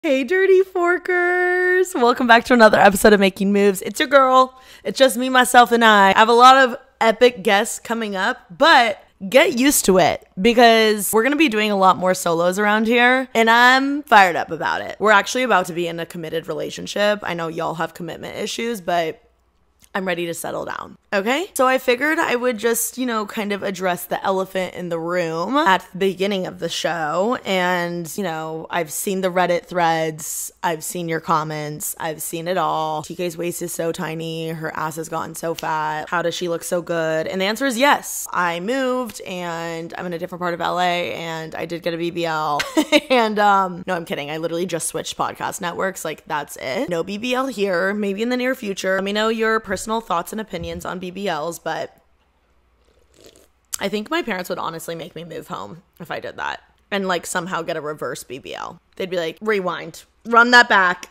Hey, Dirty Forkers. Welcome back to another episode of Making Moves. It's your girl. It's just me, myself, and I have a lot of epic guests coming up, but get used to it because we're going to be doing a lot more solos around here, and I'm fired up about it. We're actually about to be in a committed relationship. I know y'all have commitment issues, but I'm ready to settle down. Okay? So I figured I would just, kind of address the elephant in the room at the beginning of the show. And, I've seen the Reddit threads. I've seen your comments. I've seen it all. TK's waist is so tiny. Her ass has gotten so fat. How does she look so good? And the answer is yes. I moved and I'm in a different part of LA and I did get a BBL. And, no, I'm kidding. I literally just switched podcast networks. Like, that's it. No BBL here. Maybe in the near future. Let me know your personal thoughts and opinions on BBLs, but I think my parents would honestly make me move home if I did that and somehow get a reverse BBL. They'd be like, rewind, run that back.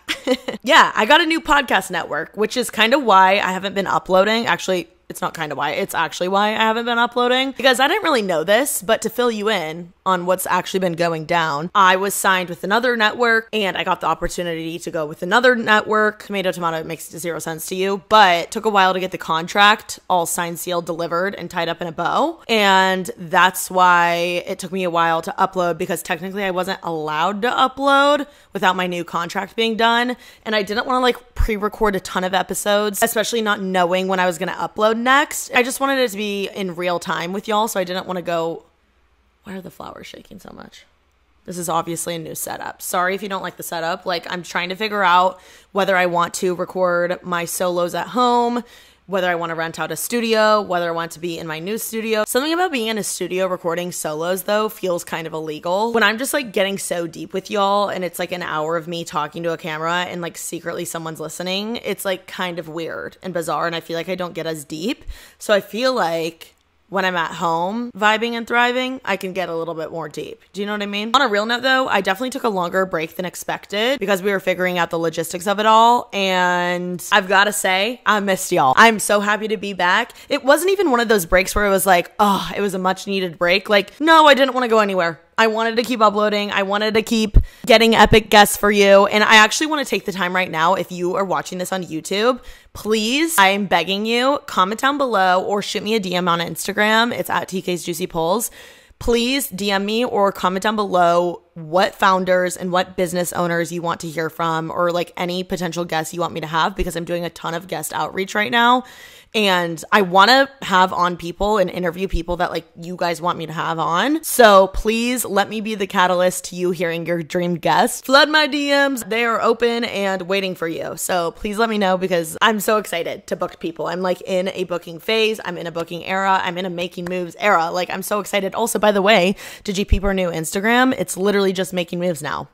Yeah, I got a new podcast network, which is kind of why I haven't been uploading. Actually, it's not kind of why, it's actually why I haven't been uploading, because I didn't really know this, but to fill you in on what's actually been going down, I was signed with another network and I got the opportunity to go with another network. Tomato, tomato, it makes zero sense to you, but it took a while to get the contract all signed, sealed, delivered, and tied up in a bow. And that's why it took me a while to upload, because technically I wasn't allowed to upload without my new contract being done. And I didn't want to pre-record a ton of episodes, especially not knowing when I was going to upload next. I just wanted it to be in real time with y'all, so I didn't want to go... Why are the flowers shaking so much? This is obviously a new setup. Sorry if you don't like the setup. I'm trying to figure out whether I want to record my solos at home, whether I want to rent out a studio, whether I want to be in my new studio. Something about being in a studio recording solos, though, feels kind of illegal. When I'm just getting so deep with y'all and it's an hour of me talking to a camera and secretly someone's listening, it's kind of weird and bizarre, and I feel like I don't get as deep. So I feel like when I'm at home vibing and thriving, I can get a little bit more deep. Do you know what I mean? On a real note though, I definitely took a longer break than expected because we were figuring out the logistics of it all. And I've got to say, I missed y'all. I'm so happy to be back. It wasn't even one of those breaks where it was it was a much needed break. No, I didn't want to go anywhere. I wanted to keep uploading. I wanted to keep getting epic guests for you. And I actually want to take the time right now, if you are watching this on YouTube, please, I am begging you, comment down below or shoot me a DM on Instagram. It's at TK's Juicy Pulls. Please DM me or comment down below what founders and what business owners you want to hear from, or any potential guests you want me to have, because I'm doing a ton of guest outreach right now. And I want to have on people and interview people that you guys want me to have on. So please let me be the catalyst to you hearing your dream guest. Flood my DMs. They are open and waiting for you. So please let me know, because I'm so excited to book people. I'm in a booking phase. I'm in a booking era. I'm in a making moves era. I'm so excited. Also, by the way, did you peep our new Instagram? It's literally just making moves now.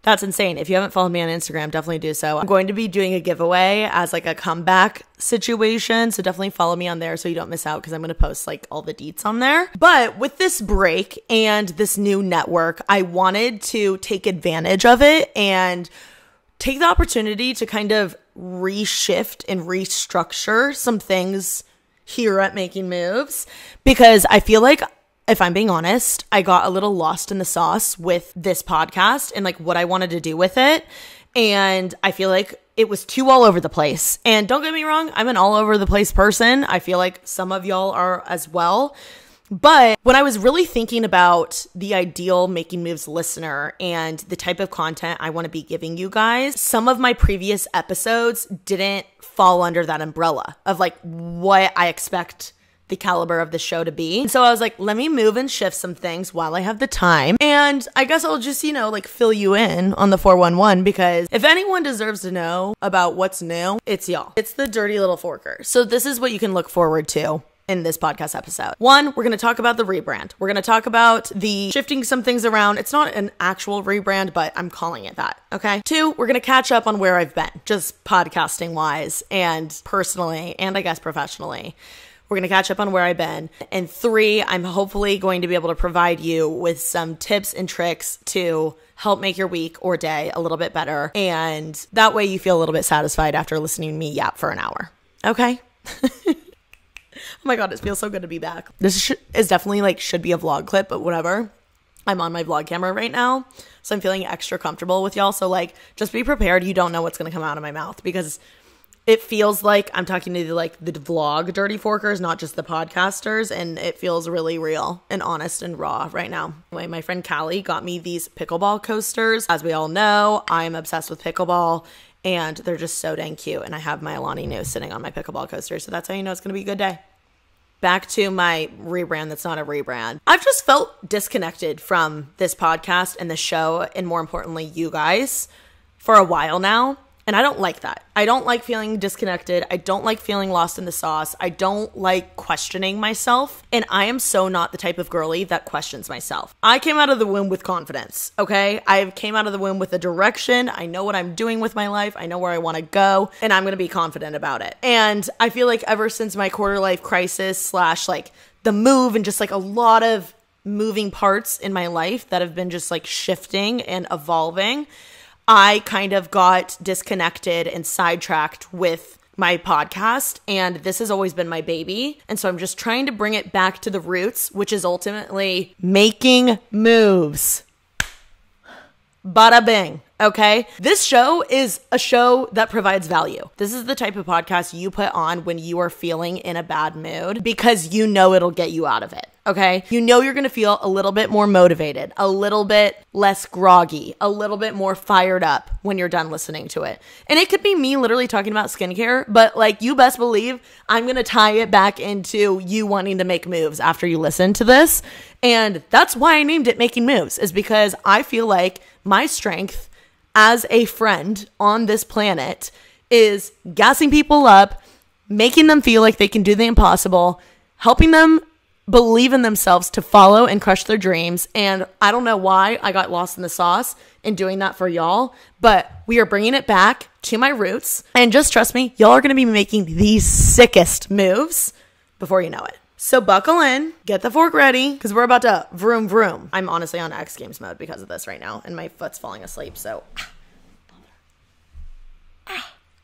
That's insane. If you haven't followed me on Instagram, definitely do so. I'm going to be doing a giveaway as a comeback situation. So definitely follow me on there so you don't miss out, because I'm going to post all the deets on there. But with this break and this new network, I wanted to take advantage of it and take the opportunity to kind of reshift and restructure some things here at Making Moves, because I feel if I'm being honest, I got a little lost in the sauce with this podcast and what I wanted to do with it. And I feel it was too all over the place. And don't get me wrong, I'm an all over the place person. I feel some of y'all are as well. But when I was really thinking about the ideal Making Moves listener and the type of content I want to be giving you guys, some of my previous episodes didn't fall under that umbrella of what I expect the caliber of the show to be. And so I was let me move and shift some things while I have the time. And I guess I'll just, fill you in on the 411, because if anyone deserves to know about what's new, it's y'all. It's the dirty little forker. So this is what you can look forward to in this podcast episode. One, we're going to talk about the rebrand. We're going to talk about the shifting some things around. It's not an actual rebrand, but I'm calling it that. Okay. Two, we're going to catch up on where I've been, just podcasting wise and personally, and I guess professionally. We're going to catch up on where I've been. And three, I'm hopefully going to be able to provide you with some tips and tricks to help make your week or day a little bit better. And that way you feel a little bit satisfied after listening to me yap for an hour. Okay? Oh my God, it feels so good to be back. This is definitely should be a vlog clip, but whatever. I'm on my vlog camera right now, so I'm feeling extra comfortable with y'all. So like, just be prepared. You don't know what's going to come out of my mouth because it feels like I'm talking to the vlog dirty forkers, not just the podcasters. And it feels really real and honest and raw right now. Anyway, my friend Callie got me these pickleball coasters. As we all know, I'm obsessed with pickleball and they're just so dang cute. And I have my Alani Nu sitting on my pickleball coaster. So that's how you know it's going to be a good day. Back to my rebrand that's not a rebrand. I've just felt disconnected from this podcast and the show, and more importantly, you guys, for a while now. And I don't like that. I don't like feeling disconnected. I don't like feeling lost in the sauce. I don't like questioning myself. And I am so not the type of girly that questions myself. I came out of the womb with confidence, okay? I came out of the womb with a direction. I know what I'm doing with my life. I know where I want to go. And I'm going to be confident about it. And I feel like ever since my quarter life crisis / like the move and just like a lot of moving parts in my life that have been just like shifting and evolving, I kind of got disconnected and sidetracked with my podcast, and this has always been my baby. And so I'm just trying to bring it back to the roots, which is ultimately making moves. Bada bing. Okay. This show is a show that provides value. This is the type of podcast you put on when you are feeling in a bad mood because you know it'll get you out of it. Okay. You know you're going to feel a little bit more motivated, a little bit less groggy, a little bit more fired up when you're done listening to it. And it could be me literally talking about skincare, but like you best believe I'm going to tie it back into you wanting to make moves after you listen to this. And that's why I named it Making Moves, is because I feel like my strength as a friend on this planet is gassing people up, making them feel like they can do the impossible, helping them believe in themselves to follow and crush their dreams. And I don't know why I got lost in the sauce in doing that for y'all, but we are bringing it back to my roots. And just trust me, y'all are going to be making the sickest moves before you know it. So buckle in, get the fork ready, because we're about to vroom vroom. I'm honestly on X Games mode because of this right now, and my foot's falling asleep, so.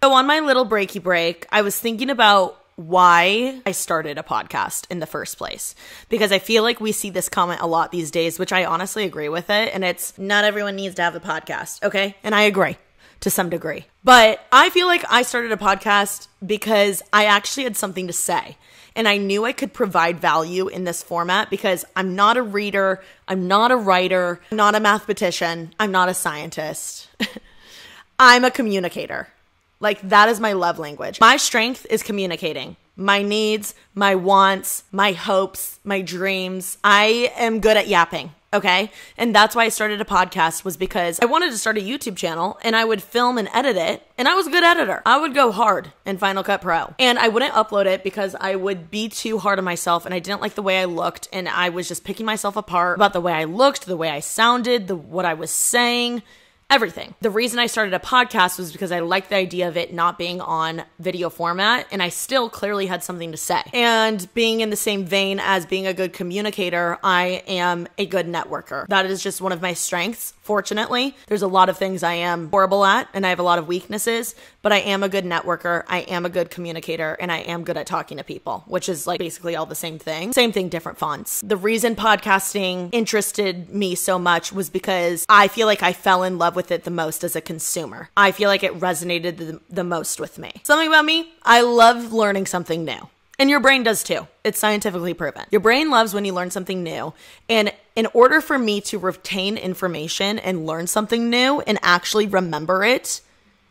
So on my little breaky break, I was thinking about why I started a podcast in the first place, because I feel like we see this comment a lot these days, which I honestly agree with it, and it's not everyone needs to have a podcast, okay? And I agree to some degree. But I feel like I started a podcast because I actually had something to say. And I knew I could provide value in this format because I'm not a reader, I'm not a writer, I'm not a mathematician, I'm not a scientist. I'm a communicator. Like, that is my love language. My strength is communicating. My needs, my wants, my hopes, my dreams. I am good at yapping. Okay. And that's why I started a podcast, was because I wanted to start a YouTube channel and I would film and edit it. And I was a good editor. I would go hard in Final Cut Pro, and I wouldn't upload it because I would be too hard on myself and I didn't like the way I looked. And I was just picking myself apart about the way I looked, the way I sounded, what I was saying. Everything. The reason I started a podcast was because I liked the idea of it not being on video format, and I still clearly had something to say. And being in the same vein as being a good communicator, I am a good networker. That is just one of my strengths. Fortunately, there's a lot of things I am horrible at, and I have a lot of weaknesses, but I am a good networker, I am a good communicator, and I am good at talking to people, which is like basically all the same thing. Same thing, different fonts. The reason podcasting interested me so much was because I feel like I fell in love with it the most as a consumer. I feel like it resonated the most with me. Something about me, I love learning something new. And your brain does too. It's scientifically proven. Your brain loves when you learn something new. And in order for me to retain information and learn something new and actually remember it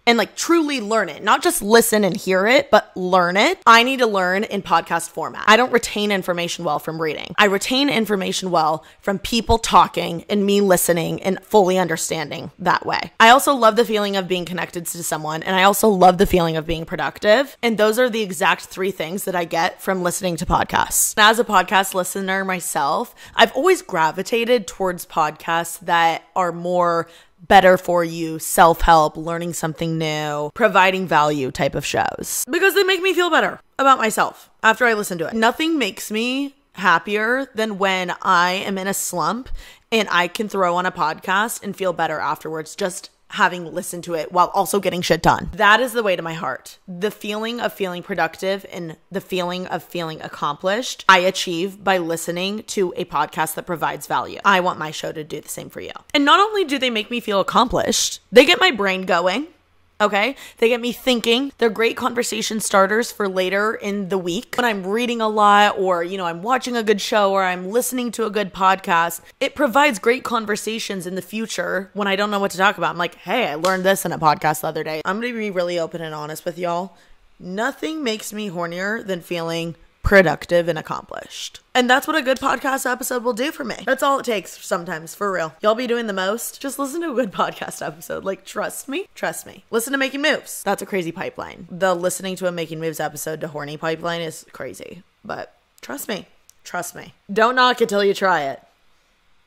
and like truly learn it, not just listen and hear it, but learn it, I need to learn in podcast format. I don't retain information well from reading. I retain information well from people talking and me listening and fully understanding that way. I also love the feeling of being connected to someone, and I also love the feeling of being productive. And those are the exact three things that I get from listening to podcasts. As a podcast listener myself, I've always gravitated towards podcasts that are more better for you, self-help, learning something new, providing value type of shows, because they make me feel better about myself after I listen to it. Nothing makes me happier than when I am in a slump and I can throw on a podcast and feel better afterwards, just having listened to it while also getting shit done. That is the way to my heart. The feeling of feeling productive and the feeling of feeling accomplished, I achieve by listening to a podcast that provides value. I want my show to do the same for you. And not only do they make me feel accomplished, they get my brain going. Okay, they get me thinking. They're great conversation starters for later in the week when I'm reading a lot, or, I'm watching a good show, or I'm listening to a good podcast. It provides great conversations in the future when I don't know what to talk about. I'm like, hey, I learned this in a podcast the other day. I'm going to be really open and honest with y'all. Nothing makes me hornier than feeling productive and accomplished. And that's what a good podcast episode will do for me. That's all it takes sometimes, for real. Y'all be doing the most. Just listen to a good podcast episode. Like, trust me. Listen to Making Moves. That's a crazy pipeline. The listening to a Making Moves episode to horny pipeline is crazy. But trust me. Don't knock it till you try it.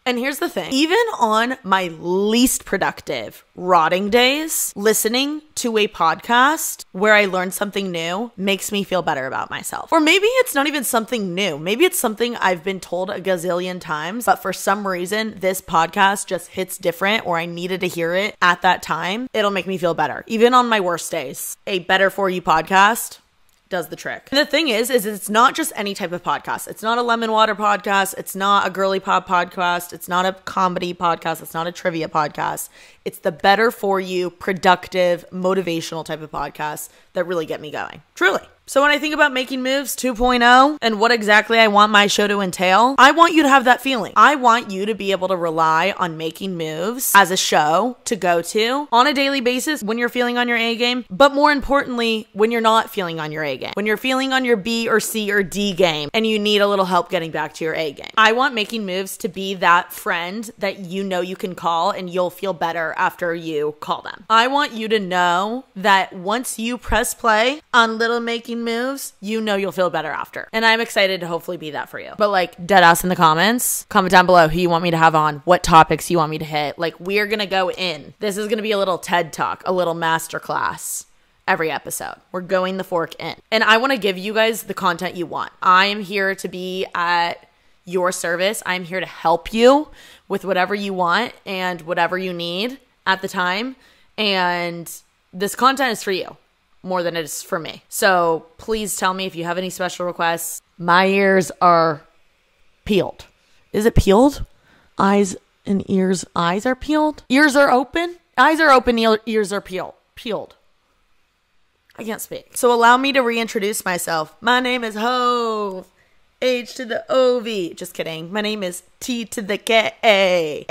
And here's the thing, even on my least productive rotting days, listening to a podcast where I learned something new makes me feel better about myself. Or maybe it's not even something new. Maybe it's something I've been told a gazillion times, but for some reason, this podcast just hits different, or I needed to hear it at that time. It'll make me feel better. Even on my worst days, a Better For You podcast does the trick. And the thing is it's not just any type of podcast. It's not a lemon water podcast. It's not a girly pop podcast. It's not a comedy podcast. It's not a trivia podcast. It's the Better For You, productive, motivational type of podcast that really get me going. Truly. So when I think about Making Moves 2.0 and what exactly I want my show to entail, I want you to have that feeling. I want you to be able to rely on Making Moves as a show to go to on a daily basis when you're feeling on your A game, but more importantly, when you're not feeling on your A game. When you're feeling on your B or C or D game and you need a little help getting back to your A game. I want Making Moves to be that friend that you can call and you'll feel better after you call them. I want you to know that once you press play on little Making Moves, you'll feel better after. And I'm excited to hopefully be that for you. But dead ass in the comments, comment down below who you want me to have on, what topics you want me to hit. We're gonna go in. This is gonna be a little TED Talk, a little masterclass every episode. We're going the fork in. And I want to give you guys the content you want. I am here to be at your service. I'm here to help you with whatever you want and whatever you need at the time. And this content is for you more than it is for me. So please tell me if you have any special requests. My ears are peeled. Is it peeled? Eyes and ears. Eyes are peeled? Ears are open? Eyes are open, ears are peeled. I can't speak. So allow me to reintroduce myself. My name is Hove. H to the O-V. Just kidding. My name is T to the K.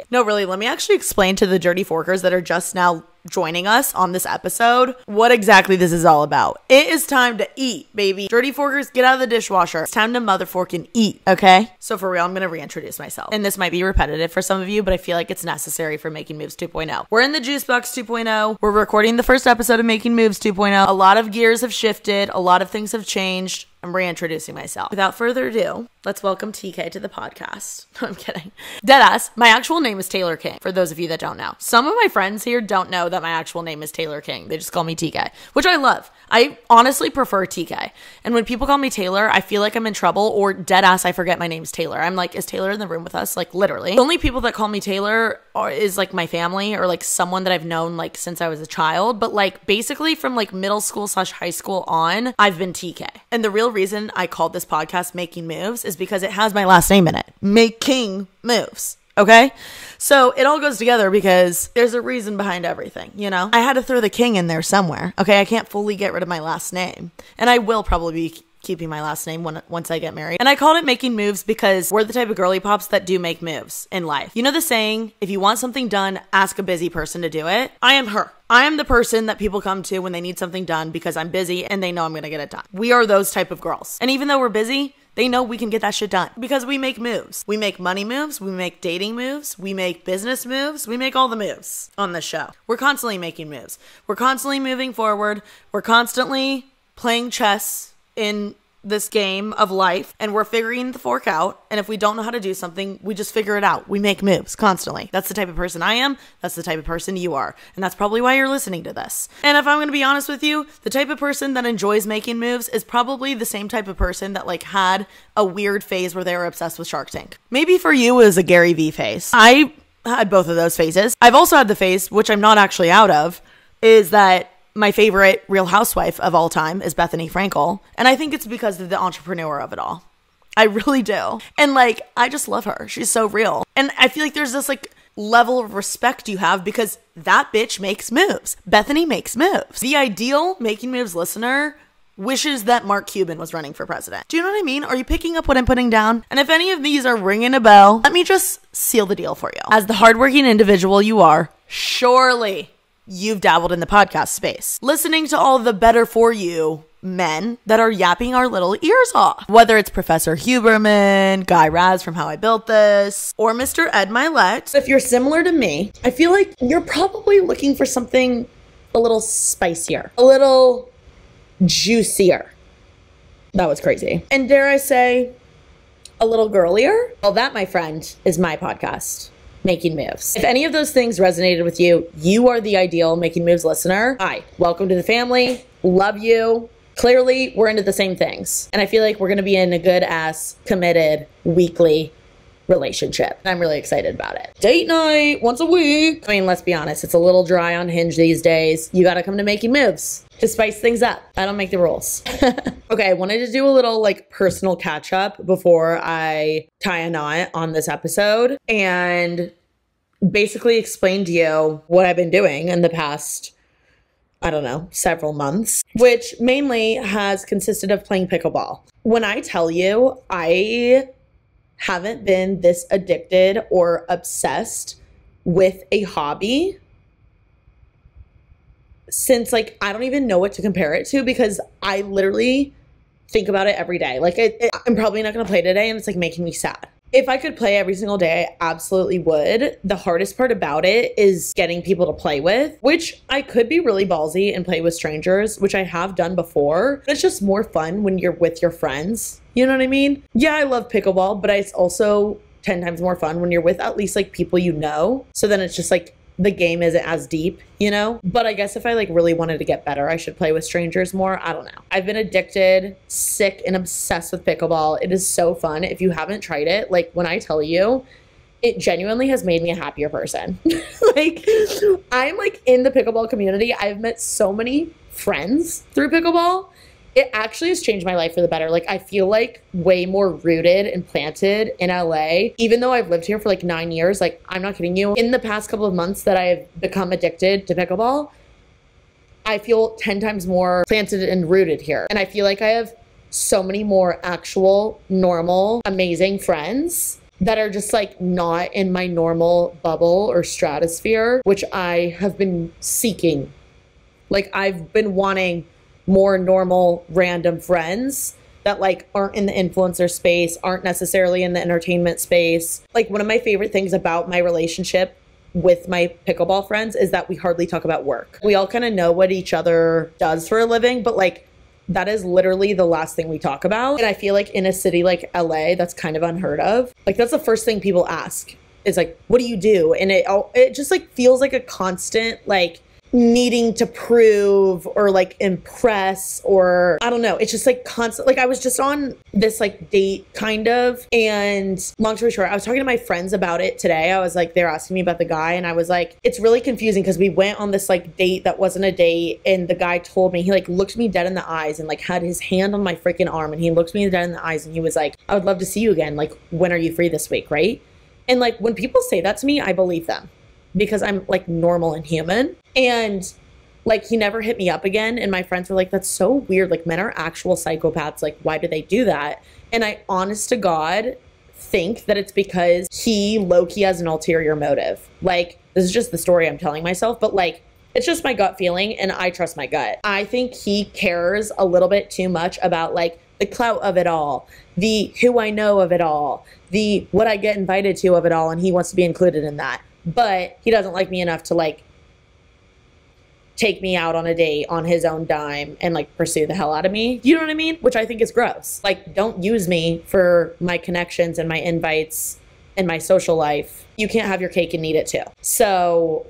No, really, let me actually explain to the Dirty Forkers that are just now joining us on this episode what exactly this is all about. It is time to eat, baby. Dirty Forkers, get out of the dishwasher. It's time to motherfork and eat, okay? So for real, I'm going to reintroduce myself. And this might be repetitive for some of you, but I feel like it's necessary for Making Moves 2.0. We're in the Juice Box 2.0. We're recording the first episode of Making Moves 2.0. A lot of gears have shifted. A lot of things have changed. I'm reintroducing myself. Without further ado, let's welcome TK to the podcast. I'm kidding. Deadass, my actual name is Taylor King, for those of you that don't know. Some of my friends here don't know that my actual name is Taylor King. They just call me TK, which I love. I honestly prefer TK. And when people call me Taylor, I feel like I'm in trouble, or deadass, I forget my name's Taylor. I'm like, is Taylor in the room with us? Literally. The only people that call me Taylor is my family or someone that I've known since I was a child. But basically from middle school / high school on, I've been TK. And the real reason I called this podcast Making Moves is because it has my last name in it. Making Moves. Okay? So it all goes together because there's a reason behind everything, I had to throw the king in there somewhere. Okay? I can't fully get rid of my last name. And I will probably be keeping my last name once I get married. And I called it Making Moves because we're the type of girly pops that do make moves in life. You know the saying, if you want something done, ask a busy person to do it? I am her. I am the person that people come to when they need something done because I'm busy and they know I'm going to get it done. We are those type of girls. And even though we're busy, they know we can get that shit done because we make moves. We make money moves. We make dating moves. We make business moves. We make all the moves on this show. We're constantly making moves. We're constantly moving forward. We're constantly playing chess in this game of life, and we're figuring the fork out. And if we don't know how to do something, we just figure it out. We make moves constantly. That's the type of person I am. That's the type of person you are. And that's probably why you're listening to this. And if I'm going to be honest with you, the type of person that enjoys making moves is probably the same type of person that had a weird phase where they were obsessed with Shark Tank. Maybe for you it was a Gary Vee phase. I had both of those phases. I've also had the phase, which I'm not actually out of, is that my favorite Real Housewife of all time is Bethany Frankel. And I think it's because of the entrepreneur of it all. I really do. And like, I just love her. She's so real. And I feel like there's this like level of respect you have because that bitch makes moves. Bethany makes moves. The ideal Making Moves listener wishes that Mark Cuban was running for president. Do you know what I mean? Are you picking up what I'm putting down? And if any of these are ringing a bell, let me just seal the deal for you. As the hardworking individual you are, surely you've dabbled in the podcast space, listening to all the better for you men that are yapping our little ears off. Whether it's Professor Huberman, Guy Raz from How I Built This, or Mr. Ed Milet. If you're similar to me, I feel like you're probably looking for something a little spicier, a little juicier. That was crazy. And dare I say, a little girlier? Well, that, my friend, is my podcast, Making Moves. If any of those things resonated with you, you are the ideal Making Moves listener. Hi, welcome to the family. Love you. Clearly, we're into the same things. And I feel like we're going to be in a good ass, committed, weekly relationship. I'm really excited about it. Date night once a week. I mean, let's be honest. It's a little dry on Hinge these days. You got to come to Making Moves to spice things up. I don't make the rules. Okay, I wanted to do a little like personal catch up before I tie a knot on this episode and basically explain to you what I've been doing in the past, I don't know, several months, which mainly has consisted of playing pickleball. When I tell you, I haven't been this addicted or obsessed with a hobby since like, I don't even know what to compare it to because I literally think about it every day. Like I'm probably not going to play today and it's like making me sad. If I could play every single day, I absolutely would. The hardest part about it is getting people to play with, which I could be really ballsy and play with strangers, which I have done before. It's just more fun when you're with your friends. You know what I mean? Yeah, I love pickleball, but it's also 10 times more fun when you're with at least like people you know. So then it's just like the game isn't as deep, you know? But I guess if I like really wanted to get better, I should play with strangers more. I don't know. I've been addicted, sick, and obsessed with pickleball. It is so fun. If you haven't tried it, like when I tell you, it genuinely has made me a happier person. Like I'm like in the pickleball community. I've met so many friends through pickleball. It actually has changed my life for the better. Like I feel like way more rooted and planted in LA. Even though I've lived here for like 9 years, like I'm not kidding you. In the past couple of months that I've become addicted to pickleball, I feel 10 times more planted and rooted here. And I feel like I have so many more actual, normal, amazing friends that are just like not in my normal bubble or stratosphere, which I have been seeking. Like I've been wanting more normal random friends that like aren't in the influencer space, aren't necessarily in the entertainment space. Like one of my favorite things about my relationship with my pickleball friends is that we hardly talk about work. We all kind of know what each other does for a living, but like that is literally the last thing we talk about. And I feel like in a city like LA, that's kind of unheard of. Like that's the first thing people ask is like, what do you do? And it just like feels like a constant like needing to prove or like impress or I don't know. It's just like constant. Like I was just on this like date kind of, and long story short, I was talking to my friends about it today. I was like, they're asking me about the guy and I was like, it's really confusing because we went on this like date that wasn't a date and the guy told me, he like looked me dead in the eyes and like had his hand on my freaking arm and he looked me dead in the eyes and he was like, I would love to see you again. Like, when are you free this week? Right? And like when people say that to me, I believe them because I'm like normal and human. And like he never hit me up again. And my friends were like, that's so weird. Like men are actual psychopaths. Like why do they do that? And I honest to God think that it's because he low-key has an ulterior motive. Like this is just the story I'm telling myself, but like it's just my gut feeling and I trust my gut. I think he cares a little bit too much about like the clout of it all, the who I know of it all, the what I get invited to of it all. And he wants to be included in that. But he doesn't like me enough to like take me out on a date on his own dime and like pursue the hell out of me. You know what I mean? Which I think is gross. Like don't use me for my connections and my invites and my social life. You can't have your cake and eat it too. So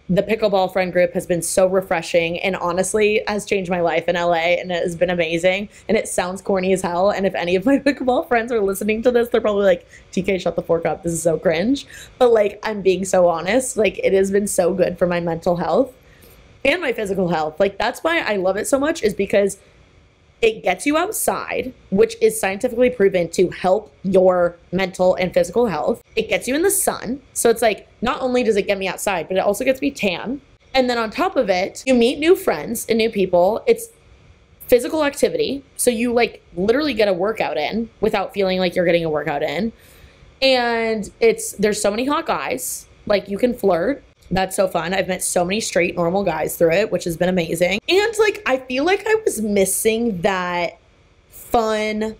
the pickleball friend group has been so refreshing and honestly has changed my life in LA, and it has been amazing. And it sounds corny as hell. And if any of my pickleball friends are listening to this, they're probably like, TK, shut the fork up. This is so cringe. But like, I'm being so honest. Like, it has been so good for my mental health and my physical health. Like, that's why I love it so much, is because it gets you outside, which is scientifically proven to help your mental and physical health. It gets you in the sun. So it's like, not only does it get me outside, but it also gets me tan. And then on top of it, you meet new friends and new people. It's physical activity. So you like literally get a workout in without feeling like you're getting a workout in. And there's so many hot guys. Like, you can flirt. That's so fun. I've met so many straight, normal guys through it, which has been amazing. And like, I feel like I was missing that fun,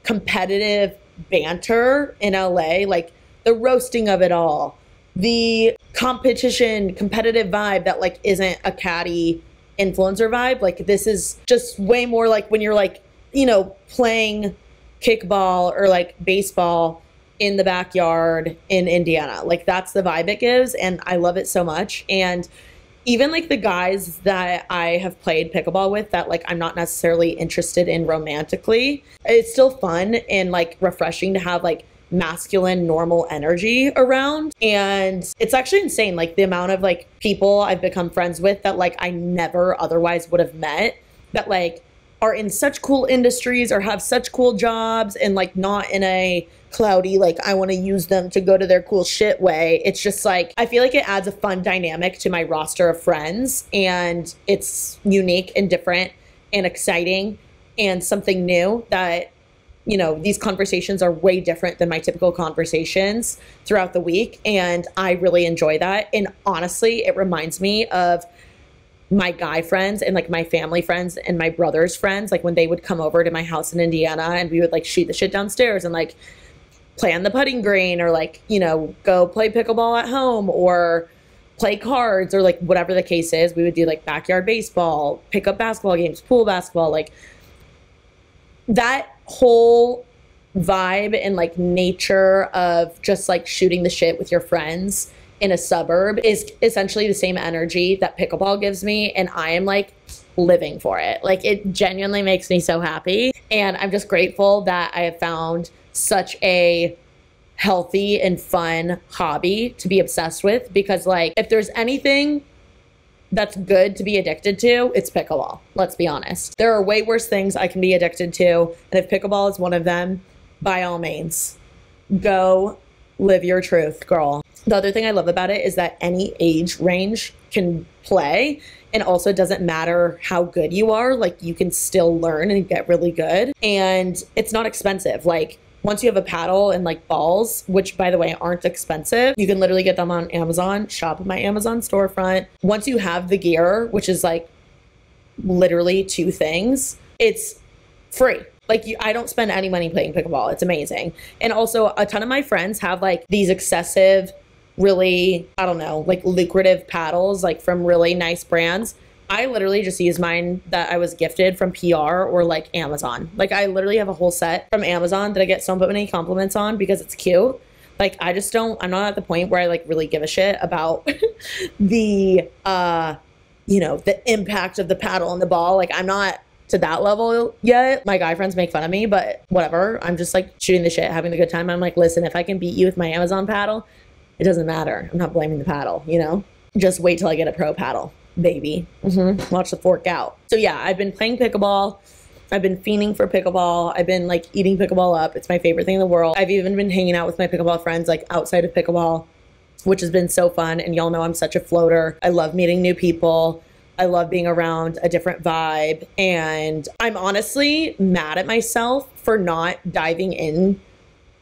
competitive banter in LA, like the roasting of it all, the competition, competitive vibe that like isn't a catty influencer vibe. Like, this is just way more like when you're like, you know, playing kickball or like baseball in the backyard in Indiana. Like, that's the vibe it gives, and I love it so much. And even like the guys that I have played pickleball with that like I'm not necessarily interested in romantically, it's still fun and like refreshing to have like masculine normal energy around. And it's actually insane, like the amount of like people I've become friends with that like I never otherwise would have met, that like are in such cool industries or have such cool jobs, and like not in a cloudy, like I want to use them to go to their cool shit way. It's just like, I feel like it adds a fun dynamic to my roster of friends, and it's unique and different and exciting and something new that, you know, these conversations are way different than my typical conversations throughout the week. And I really enjoy that. And honestly, it reminds me of my guy friends and like my family friends and my brother's friends, like when they would come over to my house in Indiana and we would like shoot the shit downstairs and like play on the putting green, or like, you know, go play pickleball at home or play cards, or like whatever the case is. We would do like backyard baseball, pick up basketball games, pool basketball, like that whole vibe and like nature of just like shooting the shit with your friends in a suburb is essentially the same energy that pickleball gives me. And I am like living for it. Like, it genuinely makes me so happy. And I'm just grateful that I have found such a healthy and fun hobby to be obsessed with, because like, if there's anything that's good to be addicted to, it's pickleball. Let's be honest. There are way worse things I can be addicted to. And if pickleball is one of them, by all means, go live your truth, girl. The other thing I love about it is that any age range can play, and also doesn't matter how good you are, like you can still learn and get really good. And it's not expensive. Like, once you have a paddle and like balls, which by the way aren't expensive, you can literally get them on Amazon, shop at my Amazon storefront. Once you have the gear, which is like literally 2 things, it's free. Like, I don't spend any money playing pickleball. It's amazing. And also a ton of my friends have like these excessive, really, I don't know, like lucrative paddles, like from really nice brands. I literally just use mine that I was gifted from PR or like Amazon. Like, I literally have a whole set from Amazon that I get so many compliments on because it's cute. Like, I'm not at the point where I like really give a shit about the, you know, the impact of the paddle and the ball. Like, I'm not to that level yet. My guy friends make fun of me, but whatever. I'm just like shooting the shit, having a good time. I'm like, listen, if I can beat you with my Amazon paddle, it doesn't matter. I'm not blaming the paddle, you know? Just wait till I get a pro paddle, baby. Watch the fork out. So yeah, I've been playing pickleball. I've been fiending for pickleball. I've been like eating pickleball up. It's my favorite thing in the world. I've even been hanging out with my pickleball friends like outside of pickleball, which has been so fun. And y'all know I'm such a floater. I love meeting new people. I love being around a different vibe. And I'm honestly mad at myself for not diving in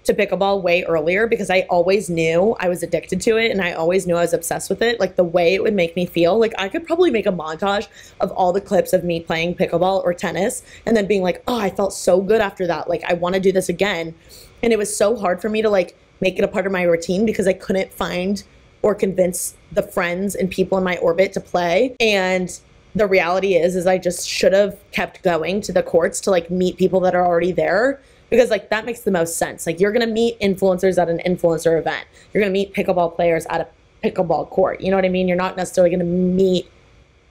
to pickleball way earlier, because I always knew I was addicted to it and I always knew I was obsessed with it. Like, the way it would make me feel, like I could probably make a montage of all the clips of me playing pickleball or tennis and then being like, oh, I felt so good after that. Like, I want to do this again. And it was so hard for me to like make it a part of my routine because I couldn't find or convince the friends and people in my orbit to play. And the reality is I just should have kept going to the courts to like meet people that are already there, because like that makes the most sense. Like, you're going to meet influencers at an influencer event. You're going to meet pickleball players at a pickleball court. You know what I mean? You're not necessarily going to meet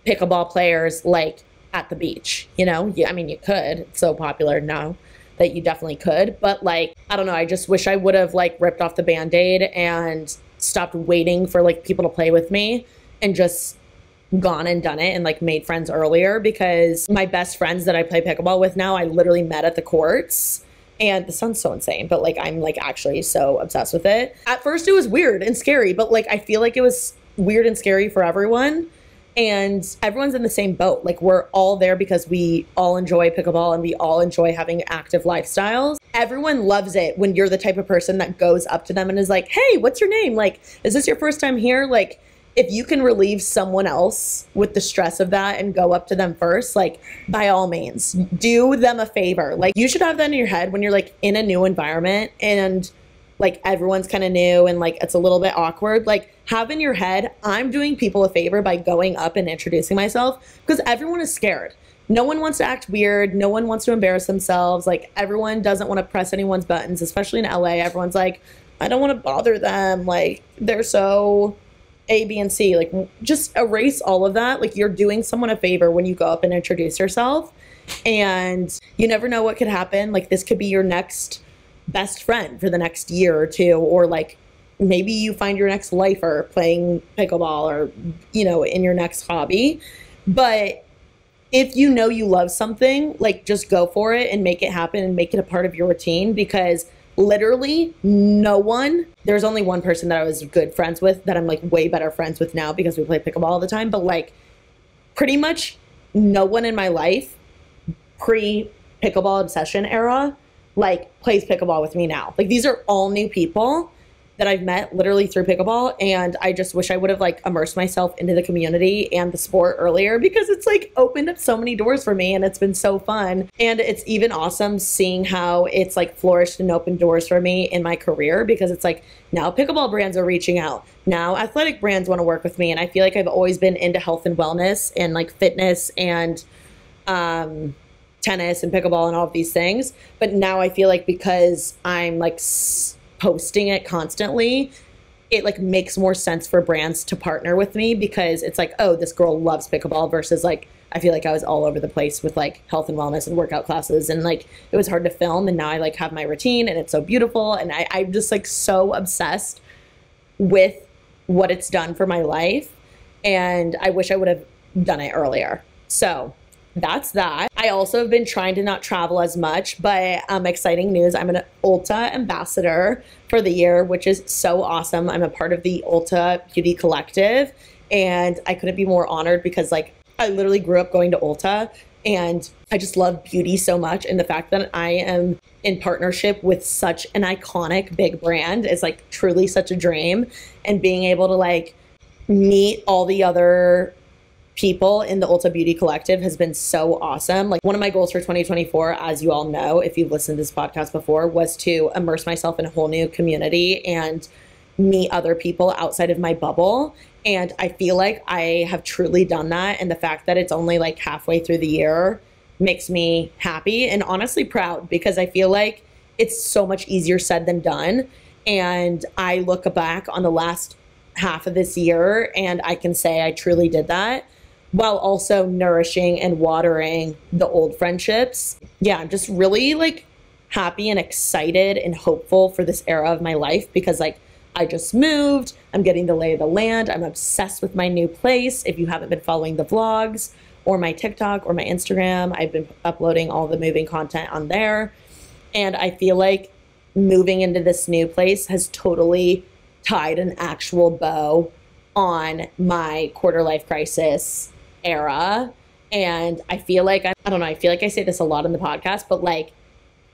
pickleball players like at the beach, you know? I mean, you could. It's so popular now that you definitely could. But like, I don't know. I just wish I would have like ripped off the Band-Aid and stopped waiting for like people to play with me and just gone and done it and like made friends earlier, because my best friends that I play pickleball with now, I literally met at the courts. And this sounds so insane, but like I'm like actually so obsessed with it. At first it was weird and scary, but like I feel like it was weird and scary for everyone. And everyone's in the same boat. Like we're all there because we all enjoy pickleball and we all enjoy having active lifestyles. Everyone loves it when you're the type of person that goes up to them and is like, hey, what's your name? Like, is this your first time here? Like, if you can relieve someone else with the stress of that and go up to them first, like by all means, do them a favor. Like you should have that in your head when you're like in a new environment and like everyone's kind of new and like it's a little bit awkward. Like have in your head, I'm doing people a favor by going up and introducing myself, because everyone is scared. No one wants to act weird. No one wants to embarrass themselves. Like everyone doesn't want to press anyone's buttons, especially in LA. Everyone's like, I don't want to bother them. Like they're so A, B, and C. Like just erase all of that. Like you're doing someone a favor when you go up and introduce yourself, and you never know what could happen. Like this could be your next best friend for the next year or two, or like maybe you find your next lifer playing pickleball, or you know, in your next hobby. But if you know you love something, like just go for it and make it happen and make it a part of your routine, because literally no one, there's only one person that I was good friends with that I'm like way better friends with now because we play pickleball all the time, but like pretty much no one in my life pre pickleball obsession era like plays pickleball with me now. Like these are all new people that I've met literally through pickleball, and I just wish I would have like immersed myself into the community and the sport earlier, because it's like opened up so many doors for me and it's been so fun. And it's even awesome seeing how it's like flourished and opened doors for me in my career, because it's like now pickleball brands are reaching out, now athletic brands want to work with me, and I feel like I've always been into health and wellness and like fitness and tennis and pickleball and all of these things. But now I feel like because I'm like posting it constantly, it like makes more sense for brands to partner with me, because it's like, oh, this girl loves pickleball, versus like I feel like I was all over the place with like health and wellness and workout classes, and like it was hard to film, and now I like have my routine and it's so beautiful, and I'm just like so obsessed with what it's done for my life, and I wish I would have done it earlier. So that's that. I also have been trying to not travel as much, but exciting news. I'm an Ulta Ambassador for the year, which is so awesome. I'm a part of the Ulta Beauty Collective, and I couldn't be more honored, because like I literally grew up going to Ulta, and I just love beauty so much. And the fact that I am in partnership with such an iconic big brand is like truly such a dream. And being able to like meet all the other people in the Ulta Beauty Collective has been so awesome. Like one of my goals for 2024, as you all know, if you've listened to this podcast before, was to immerse myself in a whole new community and meet other people outside of my bubble. And I feel like I have truly done that. And the fact that it's only like halfway through the year makes me happy and honestly proud, because I feel like it's so much easier said than done. And I look back on the last half of this year and I can say I truly did that, while also nourishing and watering the old friendships. Yeah, I'm just really like happy and excited and hopeful for this era of my life, because like I just moved, I'm getting the lay of the land, I'm obsessed with my new place. If you haven't been following the vlogs or my TikTok or my Instagram, I've been uploading all the moving content on there. And I feel like moving into this new place has totally tied an actual bow on my quarter life crisis era. And I feel like, I don't know, I feel like I say this a lot in the podcast, but like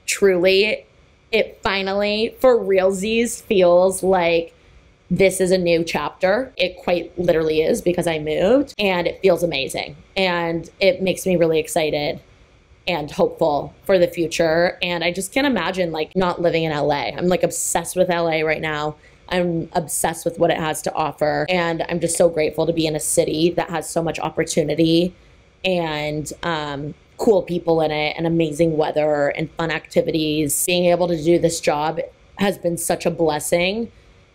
truly it finally for realsies feels like this is a new chapter. It quite literally is, because I moved, and it feels amazing. And it makes me really excited and hopeful for the future. And I just can't imagine like not living in LA. I'm like obsessed with LA right now. I'm obsessed with what it has to offer. And I'm just so grateful to be in a city that has so much opportunity and cool people in it and amazing weather and fun activities. Being able to do this job has been such a blessing.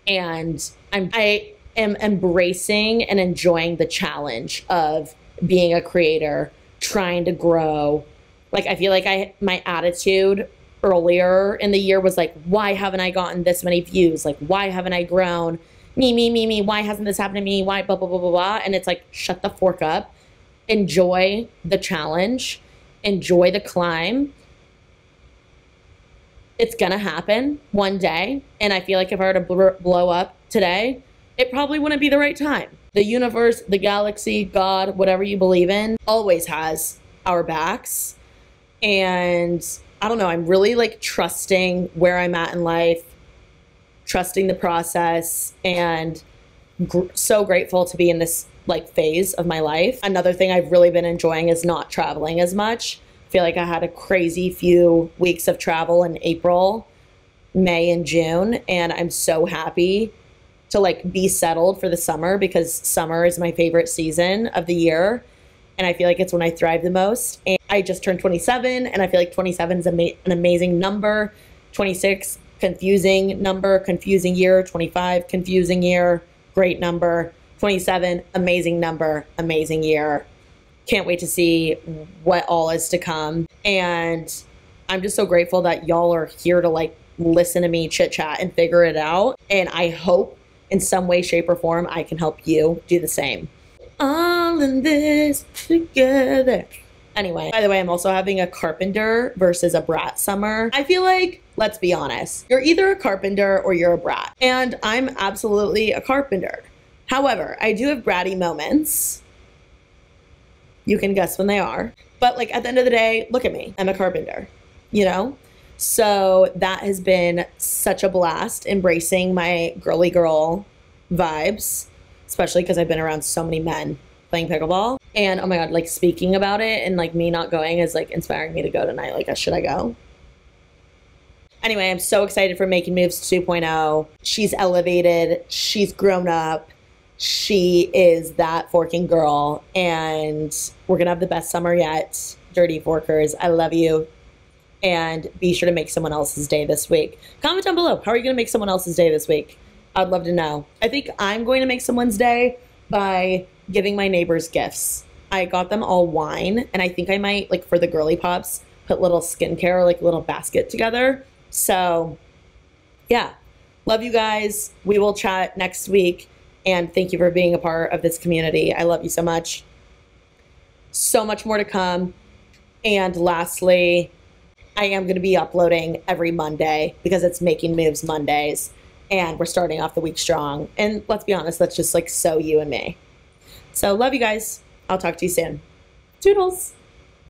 And I am embracing and enjoying the challenge of being a creator, trying to grow. Like, I feel like my attitude earlier in the year was like, why haven't I gotten this many views? Like, why haven't I grown? Me. Why hasn't this happened to me? Why blah, blah, blah, blah, blah. And it's like, shut the fork up. Enjoy the challenge. Enjoy the climb. It's gonna happen one day. And I feel like if I were to blow up today, it probably wouldn't be the right time. The universe, the galaxy, God, whatever you believe in, always has our backs. And I don't know, I'm really like trusting where I'm at in life, trusting the process, and so grateful to be in this like phase of my life. Another thing I've really been enjoying is not traveling as much. I feel like I had a crazy few weeks of travel in April, May, and June, and I'm so happy to like be settled for the summer, because summer is my favorite season of the year. And I feel like it's when I thrive the most. And I just turned 27, and I feel like 27 is an amazing number. 26, confusing number, confusing year. 25, confusing year, great number. 27, amazing number, amazing year. Can't wait to see what all is to come. And I'm just so grateful that y'all are here to like listen to me chit chat and figure it out. And I hope in some way, shape, or form, I can help you do the same. All in this together. Anyway, by the way, I'm also having a Carpenter versus a Brat summer. I feel like, let's be honest, you're either a Carpenter or you're a Brat. And I'm absolutely a Carpenter. However, I do have bratty moments. You can guess when they are. But like at the end of the day, look at me. I'm a Carpenter, you know? So that has been such a blast, embracing my girly girl vibes, especially because I've been around so many men playing pickleball. And oh my God, like speaking about it and like me not going is like inspiring me to go tonight. Like, should I go? Anyway, I'm so excited for Making Moves 2.0. She's elevated. She's grown up. She is that forking girl. And we're going to have the best summer yet. Dirty Forkers, I love you. And be sure to make someone else's day this week. Comment down below. How are you going to make someone else's day this week? I'd love to know. I think I'm going to make someone's day by giving my neighbors gifts. I got them all wine, and I think I might, like for the girly pops, put little skincare, like a little basket together. So yeah, love you guys. We will chat next week, and thank you for being a part of this community. I love you so much. So much more to come. And lastly, I am going to be uploading every Monday because it's Making Moves Mondays, and we're starting off the week strong. And let's be honest, that's just like so you and me. So love you guys. I'll talk to you soon. Toodles.